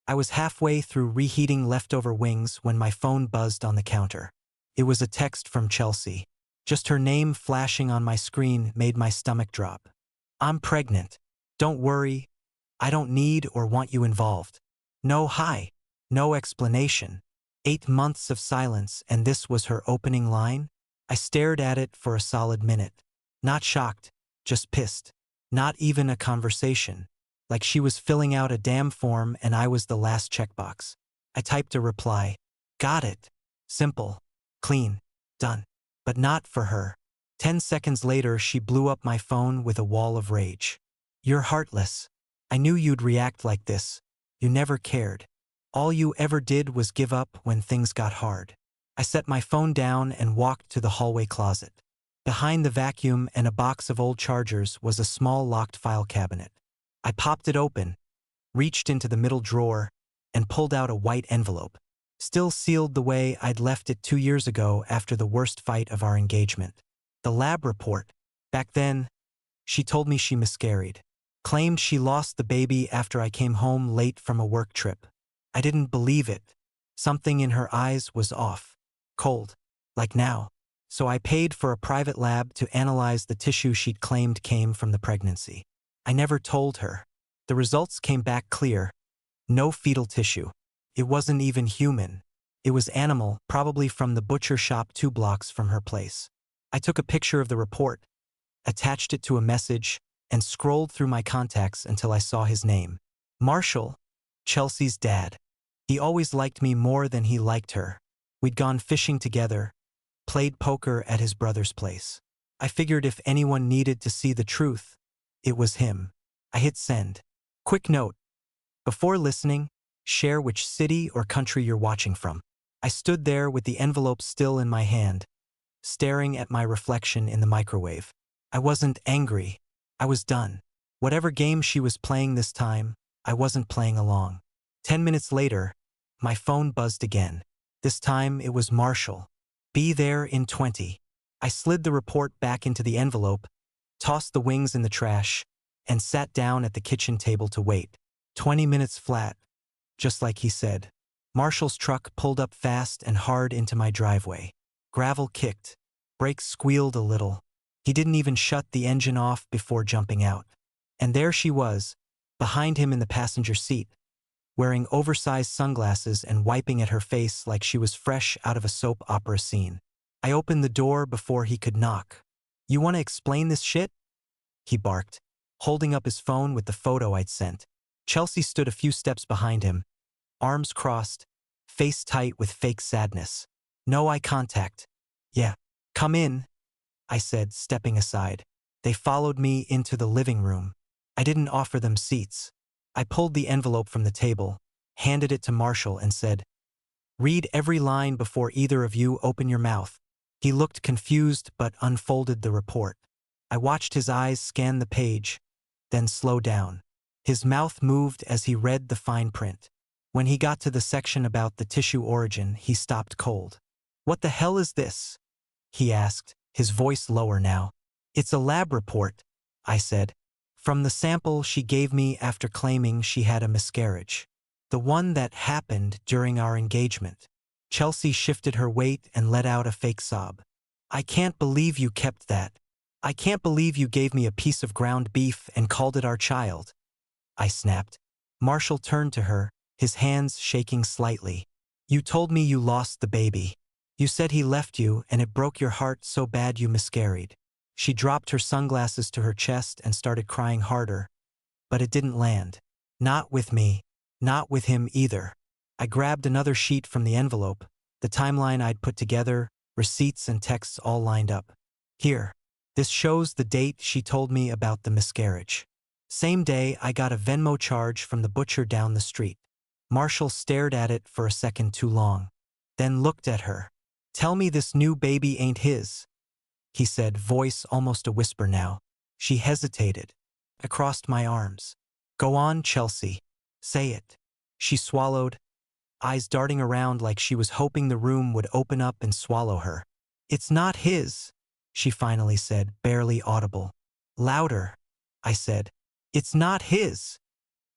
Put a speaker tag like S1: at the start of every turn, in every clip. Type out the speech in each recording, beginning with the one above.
S1: I was halfway through reheating leftover wings when my phone buzzed on the counter. It was a text from Chelsea. Just her name flashing on my screen made my stomach drop. "I'm pregnant. Don't worry. I don't need or want you involved." No hi. No explanation. 8 months of silence, and this was her opening line? I stared at it for a solid minute. Not shocked, just pissed. Not even a conversation. Like she was filling out a damn form and I was the last checkbox. I typed a reply. Got it. Simple. Clean. Done. But not for her. 10 seconds later, she blew up my phone with a wall of rage. "You're heartless. I knew you'd react like this. You never cared. All you ever did was give up when things got hard." I set my phone down and walked to the hallway closet. Behind the vacuum and a box of old chargers was a small locked file cabinet. I popped it open, reached into the middle drawer, and pulled out a white envelope, still sealed the way I'd left it 2 years ago after the worst fight of our engagement. The lab report. Back then, she told me she miscarried. Claimed she lost the baby after I came home late from a work trip. I didn't believe it. Something in her eyes was off. Cold. Like now. So I paid for a private lab to analyze the tissue she'd claimed came from the pregnancy. I never told her. The results came back clear. No fetal tissue. It wasn't even human. It was animal, probably from the butcher shop 2 blocks from her place. I took a picture of the report, attached it to a message, and scrolled through my contacts until I saw his name. Marshall, Chelsea's dad. He always liked me more than he liked her. We'd gone fishing together, played poker at his brother's place. I figured if anyone needed to see the truth, it was him. I hit send. Quick note. Before listening, share which city or country you're watching from. I stood there with the envelope still in my hand, staring at my reflection in the microwave. I wasn't angry. I was done. Whatever game she was playing this time, I wasn't playing along. 10 minutes later, my phone buzzed again. This time it was Marshall. "Be there in 20. I slid the report back into the envelope, tossed the wings in the trash, and sat down at the kitchen table to wait. 20 minutes flat, just like he said. Marshall's truck pulled up fast and hard into my driveway. Gravel kicked. Brakes squealed a little. He didn't even shut the engine off before jumping out. And there she was, behind him in the passenger seat, wearing oversized sunglasses and wiping at her face like she was fresh out of a soap opera scene. I opened the door before he could knock. "You want to explain this shit?" he barked, holding up his phone with the photo I'd sent. Chelsea stood a few steps behind him, arms crossed, face tight with fake sadness. No eye contact. "Yeah, come in," I said, stepping aside. They followed me into the living room. I didn't offer them seats. I pulled the envelope from the table, handed it to Marshall, and said, "Read every line before either of you open your mouth." He looked confused but unfolded the report. I watched his eyes scan the page, then slow down. His mouth moved as he read the fine print. When he got to the section about the tissue origin, he stopped cold. "What the hell is this?" he asked, his voice lower now. "It's a lab report," I said, "from the sample she gave me after claiming she had a miscarriage. The one that happened during our engagement." Chelsea shifted her weight and let out a fake sob. "I can't believe you kept that. I can't believe you gave me a piece of ground beef and called it our child," I snapped. Marshall turned to her, his hands shaking slightly. "You told me you lost the baby. You said he left you and it broke your heart so bad you miscarried." She dropped her sunglasses to her chest and started crying harder, but it didn't land. Not with me. Not with him either. I grabbed another sheet from the envelope, the timeline I'd put together, receipts and texts all lined up. "Here. This shows the date she told me about the miscarriage. Same day I got a Venmo charge from the butcher down the street." Marshall stared at it for a second too long, then looked at her. "Tell me this new baby ain't his," he said, voice almost a whisper now. She hesitated. I crossed my arms. "Go on, Chelsea. Say it." She swallowed, eyes darting around like she was hoping the room would open up and swallow her. "It's not his," she finally said, barely audible. "Louder," I said. "It's not his,"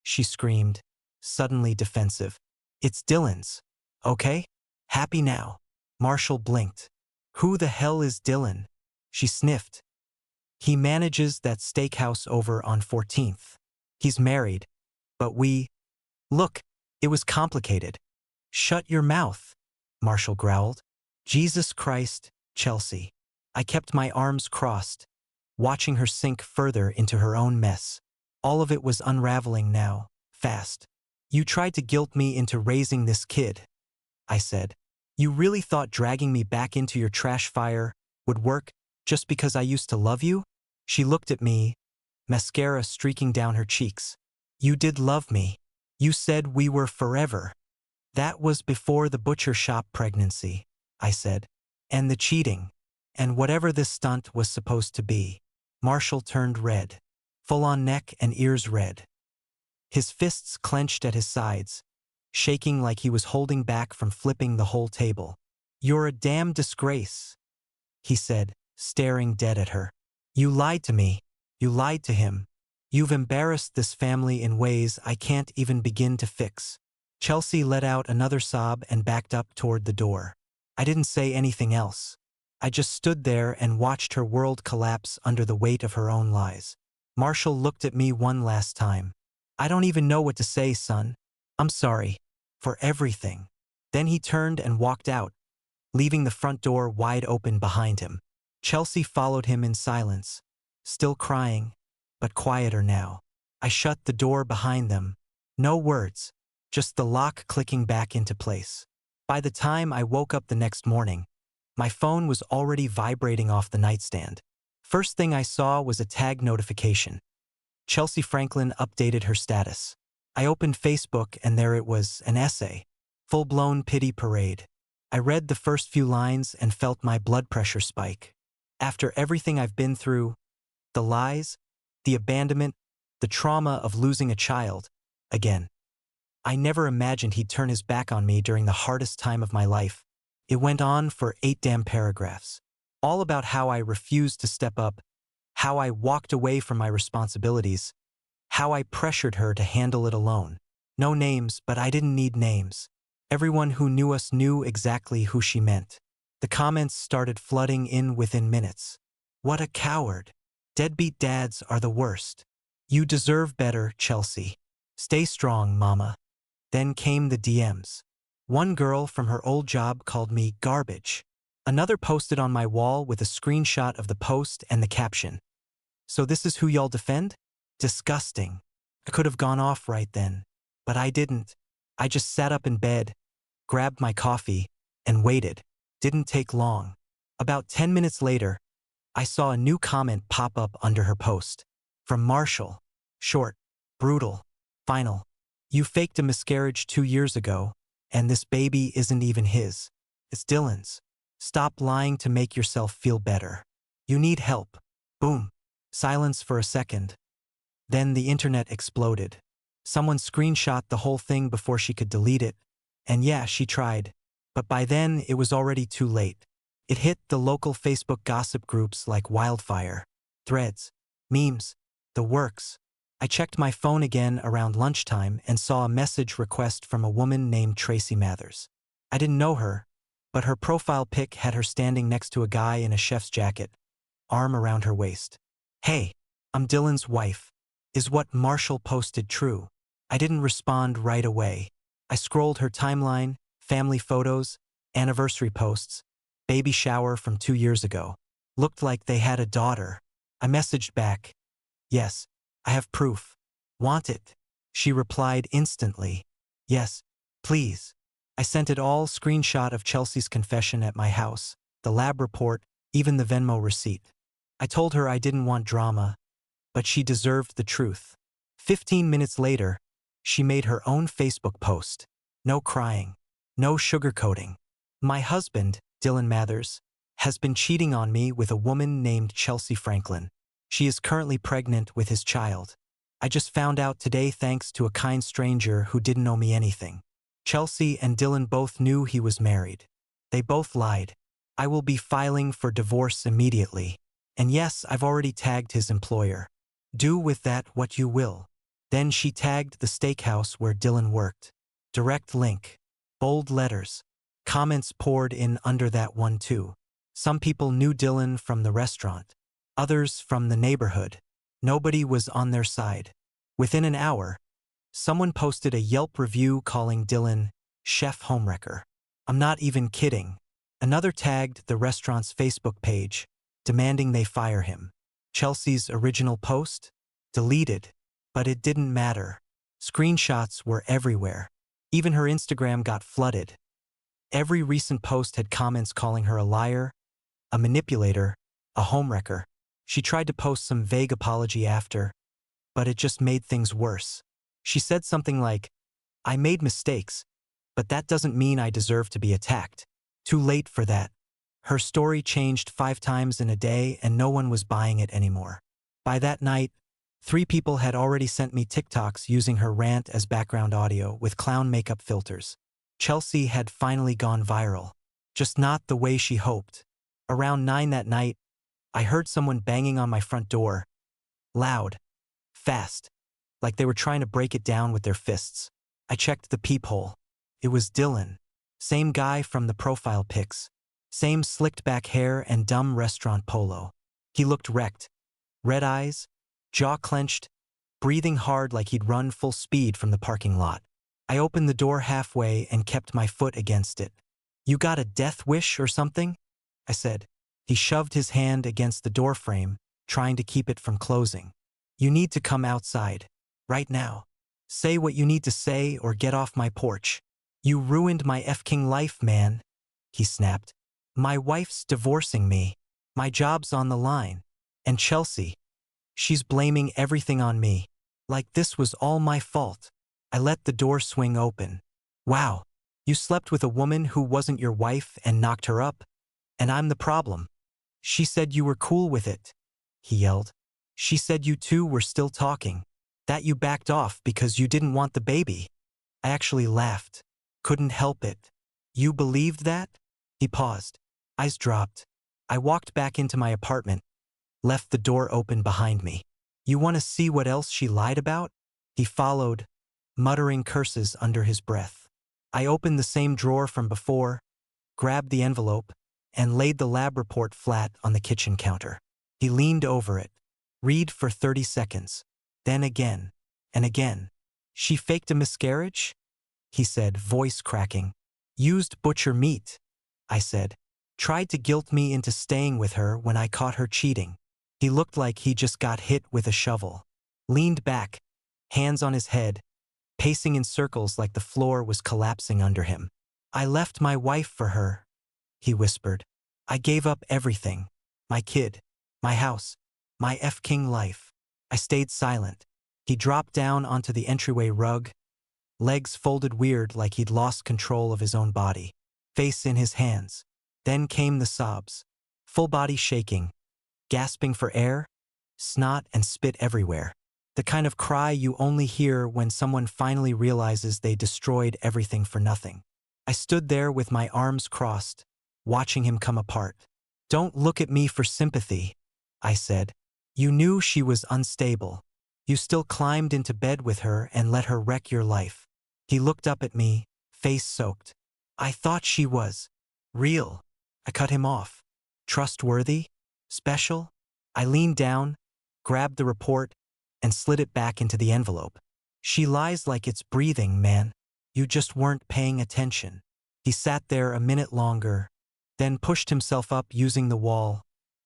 S1: she screamed. suddenly defensive. It's Dylan's. Okay? Happy now. Marshall blinked. Who the hell is Dylan? She sniffed. He manages that steakhouse over on 14th. He's married. But Look, it was complicated. Shut your mouth, Marshall growled. Jesus Christ, Chelsea. I kept my arms crossed, watching her sink further into her own mess. All of it was unraveling now, fast. You tried to guilt me into raising this kid, I said. You really thought dragging me back into your trash fire would work just because I used to love you? She looked at me, mascara streaking down her cheeks. You did love me. You said we were forever. That was before the butcher shop pregnancy, I said. And the cheating. And whatever this stunt was supposed to be. Marshall turned red. Full-on neck and ears red. His fists clenched at his sides, shaking like he was holding back from flipping the whole table. You're a damn disgrace, he said, staring dead at her. You lied to me. You lied to him. You've embarrassed this family in ways I can't even begin to fix. Chelsea let out another sob and backed up toward the door. I didn't say anything else. I just stood there and watched her world collapse under the weight of her own lies. Marshall looked at me one last time. I don't even know what to say, son. I'm sorry. For everything. Then he turned and walked out, leaving the front door wide open behind him. Chelsea followed him in silence, still crying, but quieter now. I shut the door behind them. No words, just the lock clicking back into place. By the time I woke up the next morning, my phone was already vibrating off the nightstand. First thing I saw was a tag notification. Chelsea Franklin updated her status. I opened Facebook and there it was, an essay. Full-blown pity parade. I read the first few lines and felt my blood pressure spike. After everything I've been through, the lies, the abandonment, the trauma of losing a child, again. I never imagined he'd turn his back on me during the hardest time of my life. It went on for 8 damn paragraphs. All about how I refused to step up, how I walked away from my responsibilities, how I pressured her to handle it alone. No names, but I didn't need names. Everyone who knew us knew exactly who she meant. The comments started flooding in within minutes. What a coward. Deadbeat dads are the worst. You deserve better, Chelsea. Stay strong, mama. Then came the DMs. One girl from her old job called me garbage. Another posted on my wall with a screenshot of the post and the caption. So this is who y'all defend? Disgusting. I could have gone off right then, but I didn't. I just sat up in bed, grabbed my coffee, and waited. Didn't take long. About 10 minutes later, I saw a new comment pop up under her post. From Marshall. Short, brutal, final. You faked a miscarriage 2 years ago, and this baby isn't even his. It's Dylan's. Stop lying to make yourself feel better. You need help. Boom. Silence for a second. Then the internet exploded. Someone screenshot the whole thing before she could delete it. And yeah, she tried. But by then, it was already too late. It hit the local Facebook gossip groups like wildfire. Threads, memes, the works. I checked my phone again around lunchtime and saw a message request from a woman named Tracy Mathers. I didn't know her, but her profile pic had her standing next to a guy in a chef's jacket, arm around her waist. Hey, I'm Dylan's wife. Is what Marshall posted true? I didn't respond right away. I scrolled her timeline, family photos, anniversary posts, baby shower from 2 years ago. Looked like they had a daughter. I messaged back. Yes, I have proof. Want it? She replied instantly. Yes, please. I sent it all, screenshot of Chelsea's confession at my house, the lab report, even the Venmo receipt. I told her I didn't want drama, but she deserved the truth. 15 minutes later, she made her own Facebook post. No crying. No sugarcoating. My husband, Dylan Mathers, has been cheating on me with a woman named Chelsea Franklin. She is currently pregnant with his child. I just found out today thanks to a kind stranger who didn't owe me anything. Chelsea and Dylan both knew he was married. They both lied. I will be filing for divorce immediately. And yes, I've already tagged his employer. Do with that what you will. Then she tagged the steakhouse where Dylan worked. Direct link. Bold letters. Comments poured in under that one too. Some people knew Dylan from the restaurant. Others from the neighborhood. Nobody was on their side. Within an hour, someone posted a Yelp review calling Dylan Chef Homewrecker. I'm not even kidding. Another tagged the restaurant's Facebook page, demanding they fire him. Chelsea's original post? Deleted. But it didn't matter. Screenshots were everywhere. Even her Instagram got flooded. Every recent post had comments calling her a liar, a manipulator, a homewrecker. She tried to post some vague apology after, but it just made things worse. She said something like, "I made mistakes, but that doesn't mean I deserve to be attacked." Too late for that. Her story changed 5 times in a day and no one was buying it anymore. By that night, 3 people had already sent me TikToks using her rant as background audio with clown makeup filters. Chelsea had finally gone viral. Just not the way she hoped. Around 9 that night, I heard someone banging on my front door. Loud. Fast. Like they were trying to break it down with their fists. I checked the peephole. It was Dylan. Same guy from the profile pics. Same slicked back hair and dumb restaurant polo. He looked wrecked. Red eyes, jaw clenched, breathing hard like he'd run full speed from the parking lot. I opened the door halfway and kept my foot against it. "You got a death wish or something?" I said. He shoved his hand against the door frame, trying to keep it from closing. "You need to come outside. Right now. Say what you need to say or get off my porch. You ruined my f-king life, man," he snapped. "My wife's divorcing me. My job's on the line. And Chelsea. She's blaming everything on me. Like this was all my fault." I let the door swing open. "Wow. You slept with a woman who wasn't your wife and knocked her up? And I'm the problem." "She said you were cool with it," he yelled. "She said you two were still talking. That you backed off because you didn't want the baby." I actually laughed. Couldn't help it. "You believed that?" He paused. Eyes dropped. I walked back into my apartment, left the door open behind me. "You want to see what else she lied about?" He followed, muttering curses under his breath. I opened the same drawer from before, grabbed the envelope, and laid the lab report flat on the kitchen counter. He leaned over it. "Read for 30 seconds. Then again. And again." "She faked a miscarriage?" he said, voice cracking. "Used butcher meat," I said. "Tried to guilt me into staying with her when I caught her cheating." He looked like he just got hit with a shovel. Leaned back, hands on his head, pacing in circles like the floor was collapsing under him. "I left my wife for her," he whispered. "I gave up everything. My kid, my house, my f-king life." I stayed silent. He dropped down onto the entryway rug, legs folded weird like he'd lost control of his own body, face in his hands. Then came the sobs. Full body shaking, gasping for air, snot and spit everywhere. The kind of cry you only hear when someone finally realizes they destroyed everything for nothing. I stood there with my arms crossed, watching him come apart. "Don't look at me for sympathy," I said. "You knew she was unstable. You still climbed into bed with her and let her wreck your life." He looked up at me, face soaked. "I thought she was real." I cut him off. "Trustworthy? Special?" I leaned down, grabbed the report, and slid it back into the envelope. "She lies like it's breathing, man. You just weren't paying attention." He sat there a minute longer, then pushed himself up using the wall,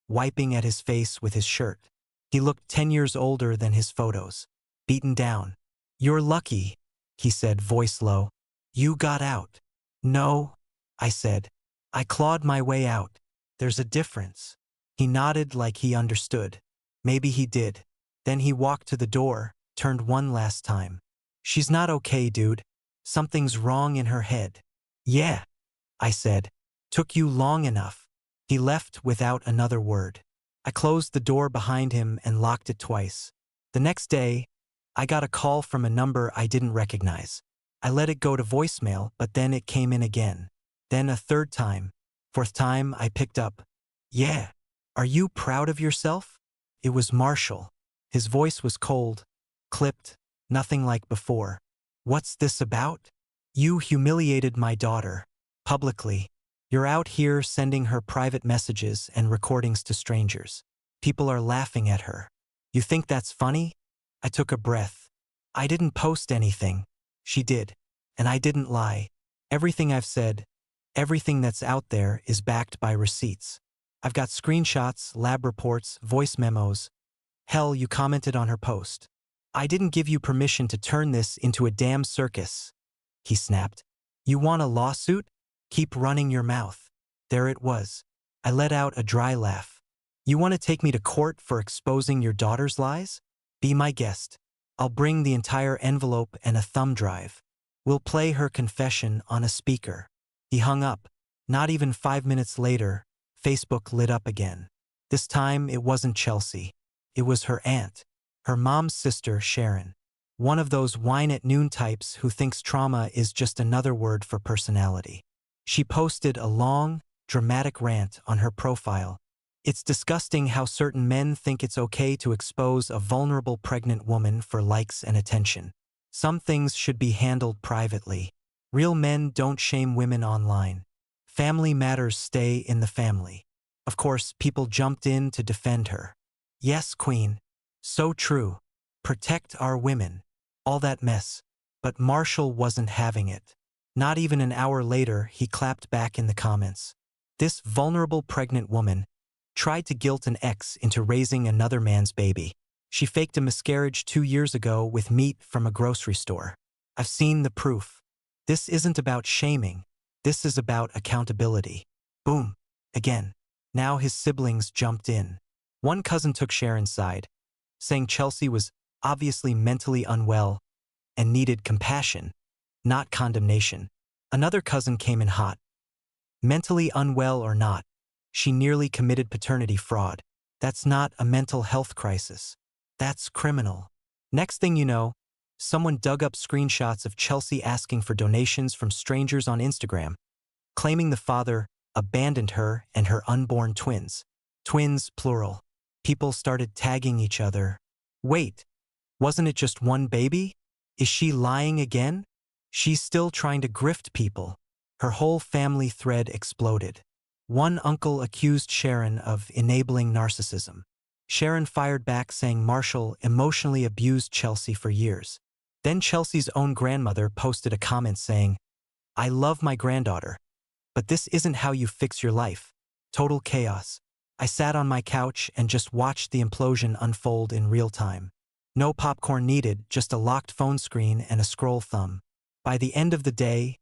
S1: wiping at his face with his shirt. He looked 10 years older than his photos, beaten down. "You're lucky," he said, voice low. "You got out." "No," I said. "I clawed my way out. There's a difference." He nodded like he understood. Maybe he did. Then he walked to the door, turned one last time. "She's not okay, dude. Something's wrong in her head." "Yeah," I said. "Took you long enough." He left without another word. I closed the door behind him and locked it twice. The next day, I got a call from a number I didn't recognize. I let it go to voicemail, but then it came in again. Then a third time. Fourth time, I picked up. "Yeah. Are you proud of yourself?" It was Marshall. His voice was cold, clipped, Nothing like before. What's this about? You humiliated my daughter. Publicly. You're out here sending her private messages and recordings to strangers. People are laughing at her. You think that's funny? I took a breath. I didn't post anything. She did. And I didn't lie. Everything I've said, everything that's out there is backed by receipts. I've got screenshots, lab reports, voice memos. Hell, you commented on her post. I didn't give you permission to turn this into a damn circus, he snapped. You want a lawsuit? Keep running your mouth. There it was. I let out a dry laugh. You want to take me to court for exposing your daughter's lies? Be my guest. I'll bring the entire envelope and a thumb drive. We'll play her confession on a speaker. He hung up. Not even 5 minutes later, Facebook lit up again. This time it wasn't Chelsea. It was her aunt. Her mom's sister, Sharon. One of those wine-at-noon types who thinks trauma is just another word for personality. She posted a long, dramatic rant on her profile. It's disgusting how certain men think it's okay to expose a vulnerable pregnant woman for likes and attention. Some things should be handled privately. Real men don't shame women online. Family matters stay in the family. Of course, people jumped in to defend her. Yes, Queen. So true. Protect our women. All that mess. But Marshall wasn't having it. Not even an hour later, he clapped back in the comments. This vulnerable pregnant woman tried to guilt an ex into raising another man's baby. She faked a miscarriage 2 years ago with meat from a grocery store. I've seen the proof. This isn't about shaming. This is about accountability. Boom. Again. Now his siblings jumped in. One cousin took Sharon's side, saying Chelsea was obviously mentally unwell and needed compassion, not condemnation. Another cousin came in hot. Mentally unwell or not, she nearly committed paternity fraud. That's not a mental health crisis. That's criminal. Next thing you know, someone dug up screenshots of Chelsea asking for donations from strangers on Instagram, claiming the father abandoned her and her unborn twins. Twins, plural. People started tagging each other. Wait, wasn't it just one baby? Is she lying again? She's still trying to grift people. Her whole family thread exploded. One uncle accused Sharon of enabling narcissism. Sharon fired back saying Marshall emotionally abused Chelsea for years. Then Chelsea's own grandmother posted a comment saying, I love my granddaughter, but this isn't how you fix your life. Total chaos. I sat on my couch and just watched the implosion unfold in real time. No popcorn needed, just a locked phone screen and a scroll thumb. By the end of the day,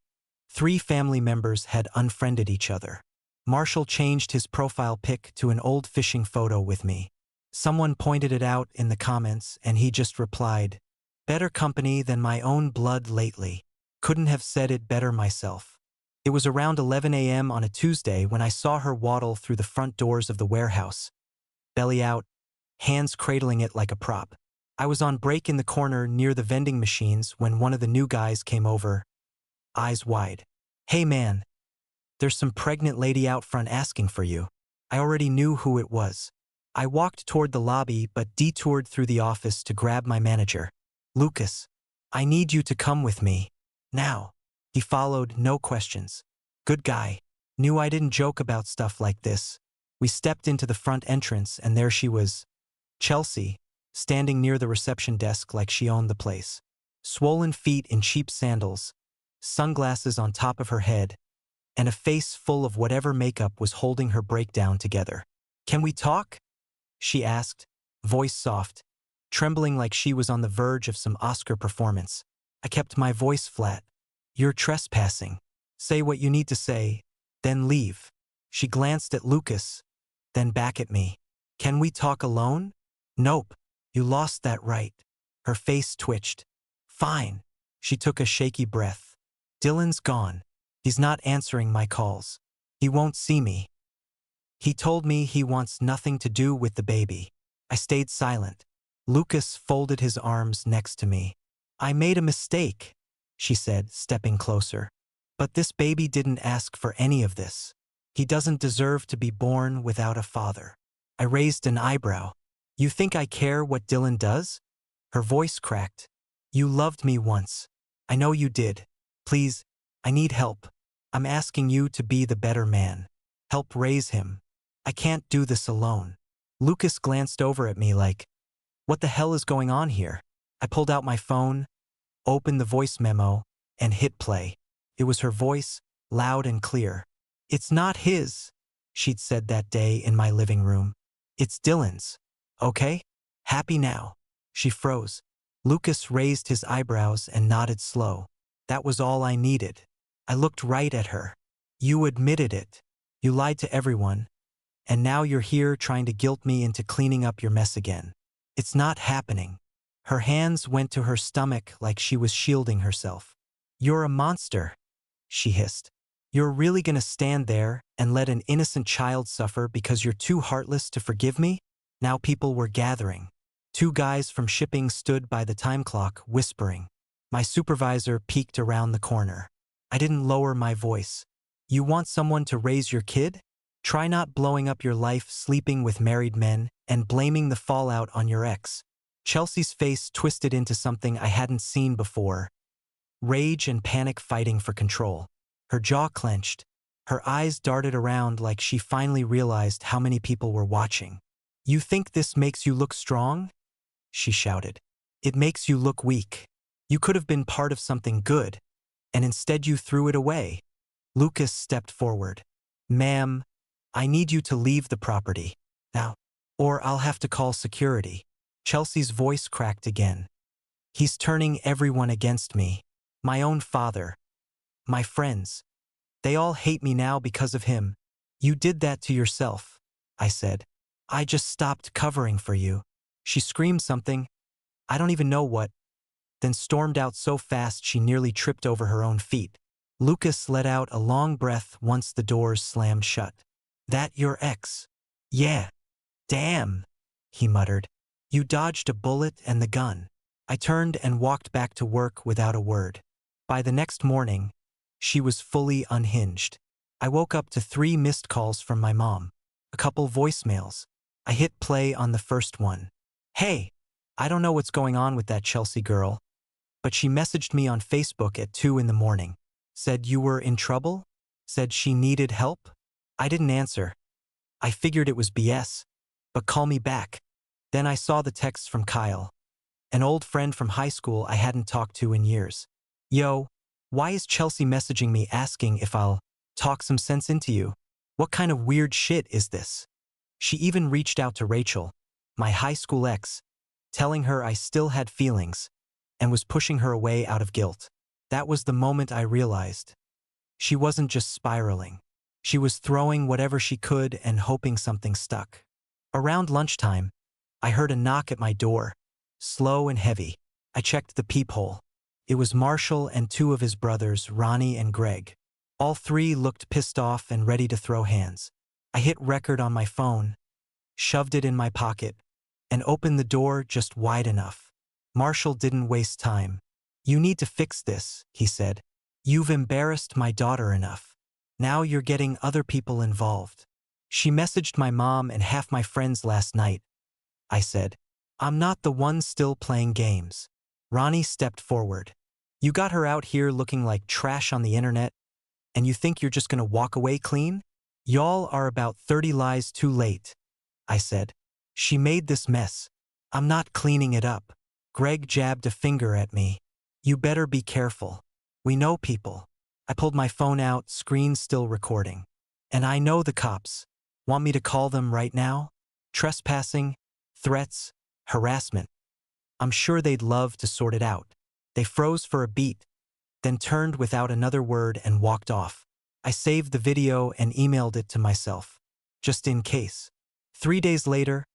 S1: 3 family members had unfriended each other. Marshall changed his profile pic to an old fishing photo with me. Someone pointed it out in the comments and he just replied, better company than my own blood lately. Couldn't have said it better myself. It was around 11 a.m. on a Tuesday when I saw her waddle through the front doors of the warehouse. Belly out, hands cradling it like a prop. I was on break in the corner near the vending machines when one of the new guys came over, eyes wide. Hey man, there's some pregnant lady out front asking for you. I already knew who it was. I walked toward the lobby but detoured through the office to grab my manager. Lucas, I need you to come with me. Now. He followed, no questions. Good guy. Knew I didn't joke about stuff like this. We stepped into the front entrance and there she was. Chelsea, standing near the reception desk like she owned the place. Swollen feet in cheap sandals, sunglasses on top of her head, and a face full of whatever makeup was holding her breakdown together. Can we talk? She asked, voice soft, trembling like she was on the verge of some Oscar performance. I kept my voice flat. You're trespassing. Say what you need to say, then leave. She glanced at Lucas, then back at me. Can we talk alone? Nope. You lost that right. Her face twitched. Fine. She took a shaky breath. Dylan's gone. He's not answering my calls. He won't see me. He told me he wants nothing to do with the baby. I stayed silent. Lucas folded his arms next to me. I made a mistake, she said, stepping closer. But this baby didn't ask for any of this. He doesn't deserve to be born without a father. I raised an eyebrow. You think I care what Dylan does? Her voice cracked. You loved me once. I know you did. Please, I need help. I'm asking you to be the better man. Help raise him. I can't do this alone. Lucas glanced over at me like, what the hell is going on here? I pulled out my phone, opened the voice memo, and hit play. It was her voice, loud and clear. It's not his, she'd said that day in my living room. It's Dylan's. Okay? Happy now. She froze. Lucas raised his eyebrows and nodded slow. That was all I needed. I looked right at her. You admitted it. You lied to everyone. And now you're here trying to guilt me into cleaning up your mess again. It's not happening. Her hands went to her stomach like she was shielding herself. You're a monster, she hissed. You're really gonna stand there and let an innocent child suffer because you're too heartless to forgive me? Now people were gathering. 2 guys from shipping stood by the time clock, whispering. My supervisor peeked around the corner. I didn't lower my voice. You want someone to raise your kid? Try not blowing up your life sleeping with married men and blaming the fallout on your ex. Chelsea's face twisted into something I hadn't seen before. Rage and panic fighting for control. Her jaw clenched. Her eyes darted around like she finally realized how many people were watching. You think this makes you look strong? She shouted. It makes you look weak. You could have been part of something good, and instead you threw it away. Lucas stepped forward. Ma'am, I need you to leave the property now, or I'll have to call security. Chelsea's voice cracked again. He's turning everyone against me. My own father. My friends. They all hate me now because of him. You did that to yourself, I said. I just stopped covering for you. She screamed something, I don't even know what, then stormed out so fast she nearly tripped over her own feet. Lucas let out a long breath once the doors slammed shut. That your ex? Yeah. Damn, he muttered. You dodged a bullet and the gun. I turned and walked back to work without a word. By the next morning, she was fully unhinged. I woke up to 3 missed calls from my mom. A couple voicemails. I hit play on the first one. Hey, I don't know what's going on with that Chelsea girl, but she messaged me on Facebook at 2 in the morning. Said you were in trouble? Said she needed help? I didn't answer. I figured it was BS, but call me back. Then I saw the text from Kyle, an old friend from high school I hadn't talked to in years. Yo, why is Chelsea messaging me asking if I'll talk some sense into you? What kind of weird shit is this? She even reached out to Rachel, my high school ex, telling her I still had feelings and was pushing her away out of guilt. That was the moment I realized. She wasn't just spiraling. She was throwing whatever she could and hoping something stuck. Around lunchtime, I heard a knock at my door, slow and heavy. I checked the peephole. It was Marshall and 2 of his brothers, Ronnie and Greg. All 3 looked pissed off and ready to throw hands. I hit record on my phone, shoved it in my pocket, and opened the door just wide enough. Marshall didn't waste time. You need to fix this, he said. You've embarrassed my daughter enough. Now you're getting other people involved. She messaged my mom and half my friends last night, I said. I'm not the one still playing games. Ronnie stepped forward. You got her out here looking like trash on the internet, and you think you're just gonna walk away clean? Y'all are about 30 lies too late, I said. She made this mess. I'm not cleaning it up. Greg jabbed a finger at me. You better be careful. We know people. I pulled my phone out, screen still recording. And I know the cops. Want me to call them right now? Trespassing, threats, harassment. I'm sure they'd love to sort it out. They froze for a beat, then turned without another word and walked off. I saved the video and emailed it to myself, just in case. 3 days later,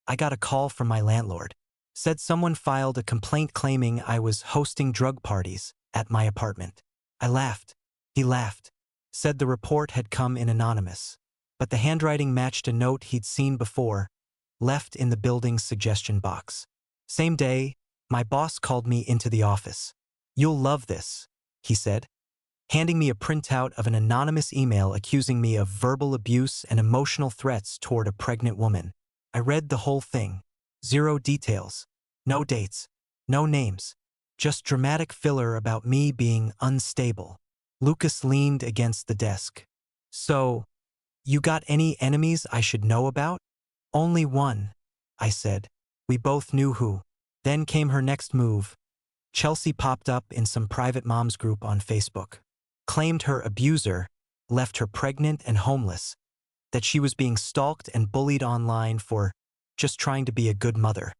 S1: I got a call from my landlord. Said someone filed a complaint claiming I was hosting drug parties at my apartment. I laughed. He laughed. Said the report had come in anonymous, but the handwriting matched a note he'd seen before, left in the building's suggestion box. Same day, my boss called me into the office. You'll love this, he said, handing me a printout of an anonymous email accusing me of verbal abuse and emotional threats toward a pregnant woman. I read the whole thing. 0 details. No dates. No names. Just dramatic filler about me being unstable. Lucas leaned against the desk. So, you got any enemies I should know about? Only one, I said. We both knew who. Then came her next move. Chelsea popped up in some private moms group on Facebook. Claimed her abuser left her pregnant and homeless, that she was being stalked and bullied online for just trying to be a good mother.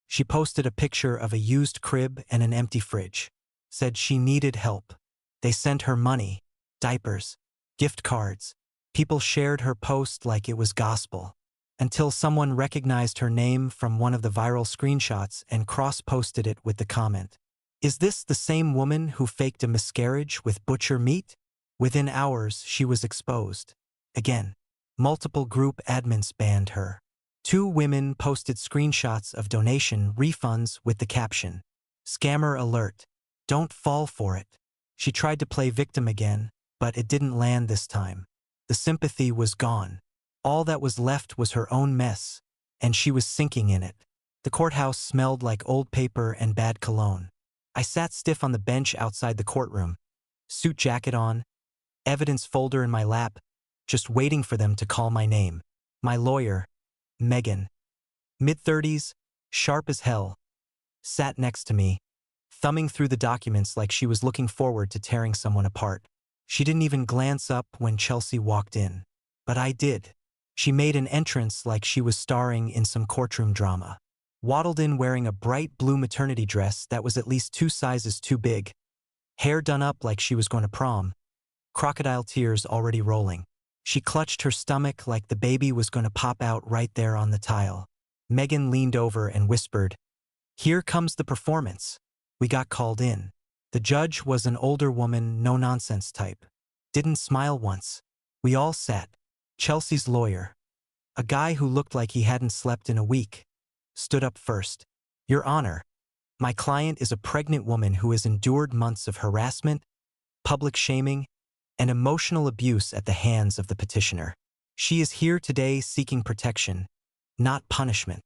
S1: She posted a picture of a used crib and an empty fridge. Said she needed help. They sent her money, diapers, gift cards. People shared her post like it was gospel. Until someone recognized her name from one of the viral screenshots and cross-posted it with the comment, "Is this the same woman who faked a miscarriage with butcher meat?" Within hours, she was exposed. Again, multiple group admins banned her. 2 women posted screenshots of donation refunds with the caption, "Scammer alert. Don't fall for it." She tried to play victim again, but it didn't land this time. The sympathy was gone. All that was left was her own mess, and she was sinking in it. The courthouse smelled like old paper and bad cologne. I sat stiff on the bench outside the courtroom, suit jacket on, evidence folder in my lap, just waiting for them to call my name. My lawyer, Megan, mid-30s, sharp as hell, sat next to me, thumbing through the documents like she was looking forward to tearing someone apart. She didn't even glance up when Chelsea walked in. But I did. She made an entrance like she was starring in some courtroom drama. Waddled in wearing a bright blue maternity dress that was at least 2 sizes too big, hair done up like she was going to prom, crocodile tears already rolling. She clutched her stomach like the baby was going to pop out right there on the tile. Megan leaned over and whispered, "Here comes the performance." We got called in. The judge was an older woman, no-nonsense type. Didn't smile once. We all sat. Chelsea's lawyer, a guy who looked like he hadn't slept in a week, stood up first. "Your Honor, my client is a pregnant woman who has endured months of harassment, public shaming, and emotional abuse at the hands of the petitioner. She is here today seeking protection, not punishment."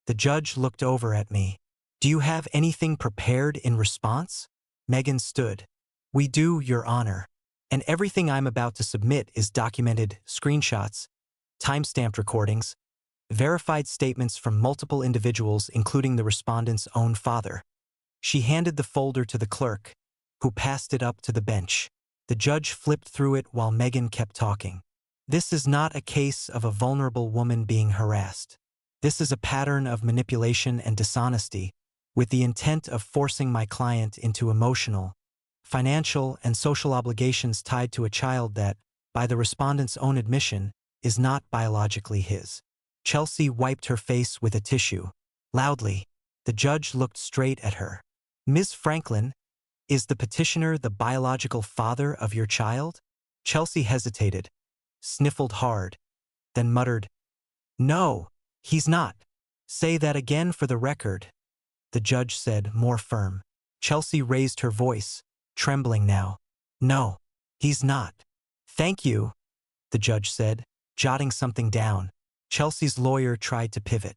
S1: The judge looked over at me. "Do you have anything prepared in response?" Megan stood. "We do, Your Honor. And everything I'm about to submit is documented screenshots, timestamped recordings, verified statements from multiple individuals including the respondent's own father." She handed the folder to the clerk, who passed it up to the bench. The judge flipped through it while Megan kept talking. "This is not a case of a vulnerable woman being harassed. This is a pattern of manipulation and dishonesty with the intent of forcing my client into emotional, financial, and social obligations tied to a child that, by the respondent's own admission, is not biologically his." Chelsea wiped her face with a tissue. Loudly, the judge looked straight at her. "Ms. Franklin, is the petitioner the biological father of your child?" Chelsea hesitated, sniffled hard, then muttered, "No, he's not." "Say that again for the record," the judge said, more firm. Chelsea raised her voice, trembling now. "No, he's not." "Thank you," the judge said, jotting something down. Chelsea's lawyer tried to pivot.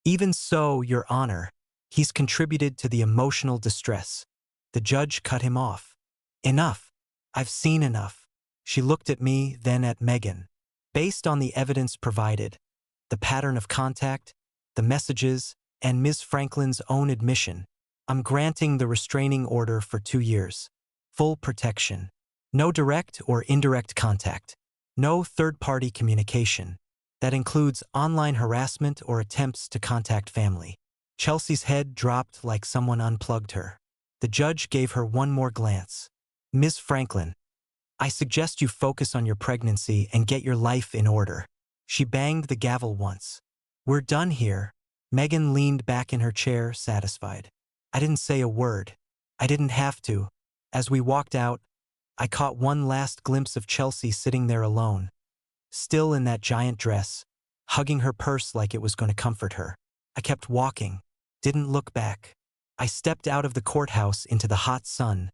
S1: "Even so, Your Honor, he's contributed to the emotional distress." The judge cut him off. "Enough. I've seen enough." She looked at me, then at Megan. "Based on the evidence provided, the pattern of contact, the messages, and Ms. Franklin's own admission, I'm granting the restraining order for 2 years. Full protection. No direct or indirect contact. No third-party communication. That includes online harassment or attempts to contact family." Chelsea's head dropped like someone unplugged her. The judge gave her one more glance. "Ms. Franklin, I suggest you focus on your pregnancy and get your life in order." She banged the gavel once. "We're done here." Megan leaned back in her chair, satisfied. I didn't say a word. I didn't have to. As we walked out, I caught one last glimpse of Chelsea sitting there alone, still in that giant dress, hugging her purse like it was going to comfort her. I kept walking, didn't look back. I stepped out of the courthouse into the hot sun,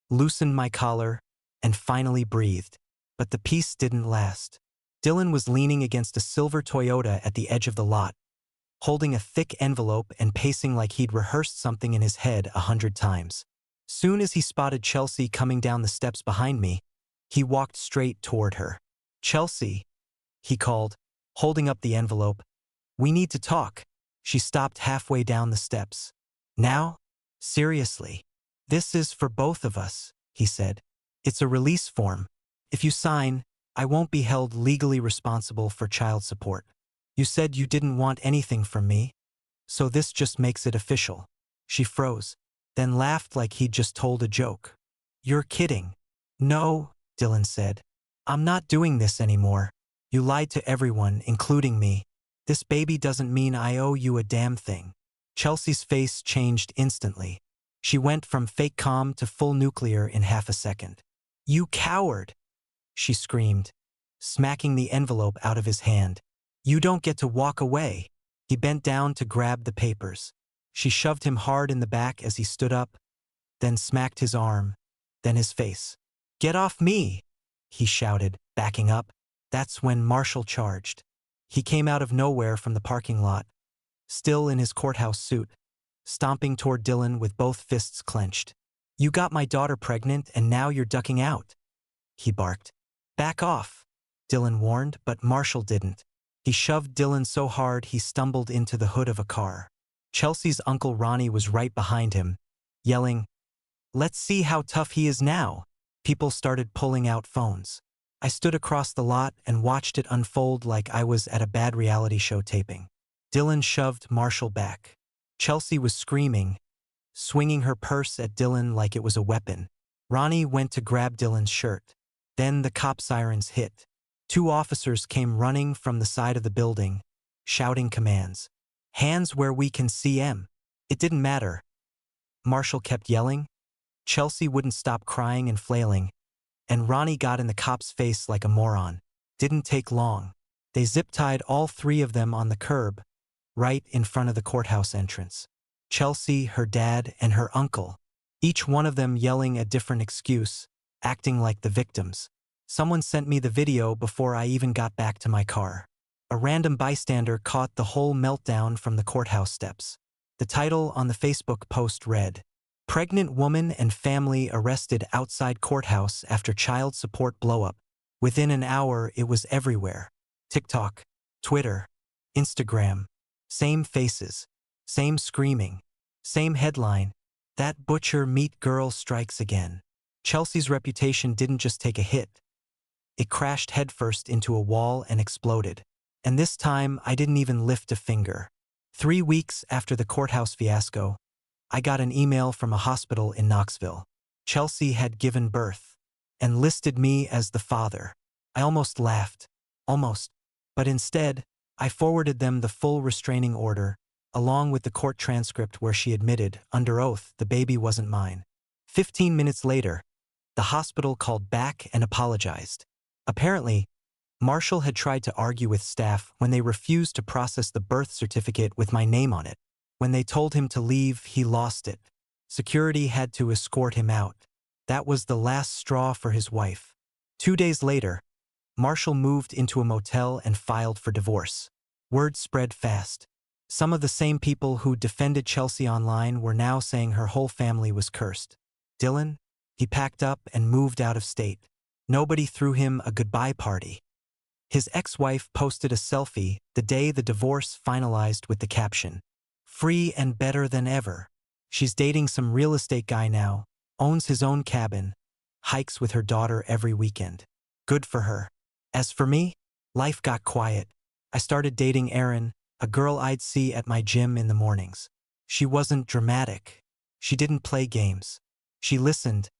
S1: loosened my collar, and finally breathed. But the peace didn't last. Dylan was leaning against a silver Toyota at the edge of the lot, holding a thick envelope and pacing like he'd rehearsed something in his head 100 times. Soon as he spotted Chelsea coming down the steps behind me, he walked straight toward her. "Chelsea," he called, holding up the envelope. "We need to talk." She stopped halfway down the steps. "Now? Seriously? This is for both of us," he said. "It's a release form. If you sign, I won't be held legally responsible for child support. You said you didn't want anything from me, so this just makes it official." She froze, then laughed like he'd just told a joke. "You're kidding." "No," Dylan said. "I'm not doing this anymore. You lied to everyone, including me. This baby doesn't mean I owe you a damn thing." Chelsea's face changed instantly. She went from fake calm to full nuclear in half a second. "You coward!" she screamed, smacking the envelope out of his hand. "You don't get to walk away." He bent down to grab the papers. She shoved him hard in the back as he stood up, then smacked his arm, then his face. "Get off me!" he shouted, backing up. That's when Marshall charged. He came out of nowhere from the parking lot, still in his courthouse suit, stomping toward Dylan with both fists clenched. "You got my daughter pregnant and now you're ducking out," he barked. "Back off," Dylan warned, but Marshall didn't. He shoved Dylan so hard he stumbled into the hood of a car. Chelsea's uncle Ronnie was right behind him, yelling, "Let's see how tough he is now." People started pulling out phones. I stood across the lot and watched it unfold like I was at a bad reality show taping. Dylan shoved Marshall back. Chelsea was screaming, swinging her purse at Dylan like it was a weapon. Ronnie went to grab Dylan's shirt. Then the cop sirens hit. 2 officers came running from the side of the building, shouting commands. "Hands where we can see 'em." It didn't matter. Marshall kept yelling. Chelsea wouldn't stop crying and flailing, and Ronnie got in the cop's face like a moron. Didn't take long. They zip-tied all 3 of them on the curb, right in front of the courthouse entrance. Chelsea, her dad, and her uncle, each one of them yelling a different excuse, acting like the victims. Someone sent me the video before I even got back to my car. A random bystander caught the whole meltdown from the courthouse steps. The title on the Facebook post read, "Pregnant woman and family arrested outside courthouse after child support blowup." Within an hour, it was everywhere. TikTok, Twitter, Instagram. Same faces, same screaming, same headline, "That butcher meat girl strikes again." Chelsea's reputation didn't just take a hit. It crashed headfirst into a wall and exploded. And this time, I didn't even lift a finger. 3 weeks after the courthouse fiasco, I got an email from a hospital in Knoxville. Chelsea had given birth and listed me as the father. I almost laughed. Almost. But instead, I forwarded them the full restraining order, along with the court transcript where she admitted, under oath, the baby wasn't mine. 15 minutes later, the hospital called back and apologized. Apparently, Marshall had tried to argue with staff when they refused to process the birth certificate with my name on it. When they told him to leave, he lost it. Security had to escort him out. That was the last straw for his wife. 2 days later, Marshall moved into a motel and filed for divorce. Word spread fast. Some of the same people who defended Chelsea online were now saying her whole family was cursed. Dylan? He packed up and moved out of state. Nobody threw him a goodbye party. His ex-wife posted a selfie the day the divorce finalized with the caption, "Free and better than ever." She's dating some real estate guy now, owns his own cabin, hikes with her daughter every weekend. Good for her. As for me, life got quiet. I started dating Erin, a girl I'd see at my gym in the mornings. She wasn't dramatic. She didn't play games. She listened,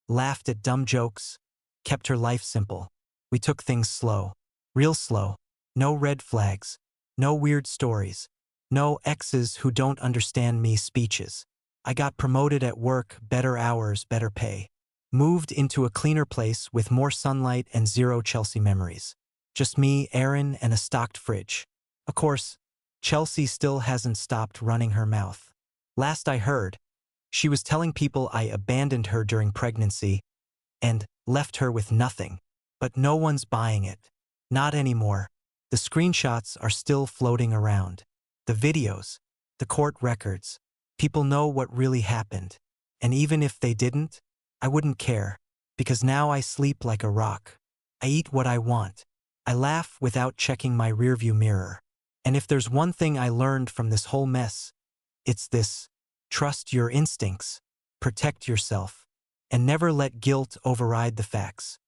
S1: laughed at dumb jokes, kept her life simple. We took things slow. Real slow. No red flags. No weird stories. No exes who don't understand me speeches. I got promoted at work, better hours, better pay. Moved into a cleaner place with more sunlight and 0 Chelsea memories. Just me, Erin, and a stocked fridge. Of course, Chelsea still hasn't stopped running her mouth. Last I heard, she was telling people I abandoned her during pregnancy and left her with nothing. But no one's buying it. Not anymore. The screenshots are still floating around. The videos, the court records. People know what really happened. And even if they didn't, I wouldn't care, because now I sleep like a rock. I eat what I want. I laugh without checking my rearview mirror. And if there's one thing I learned from this whole mess, it's this: trust your instincts, protect yourself, and never let guilt override the facts.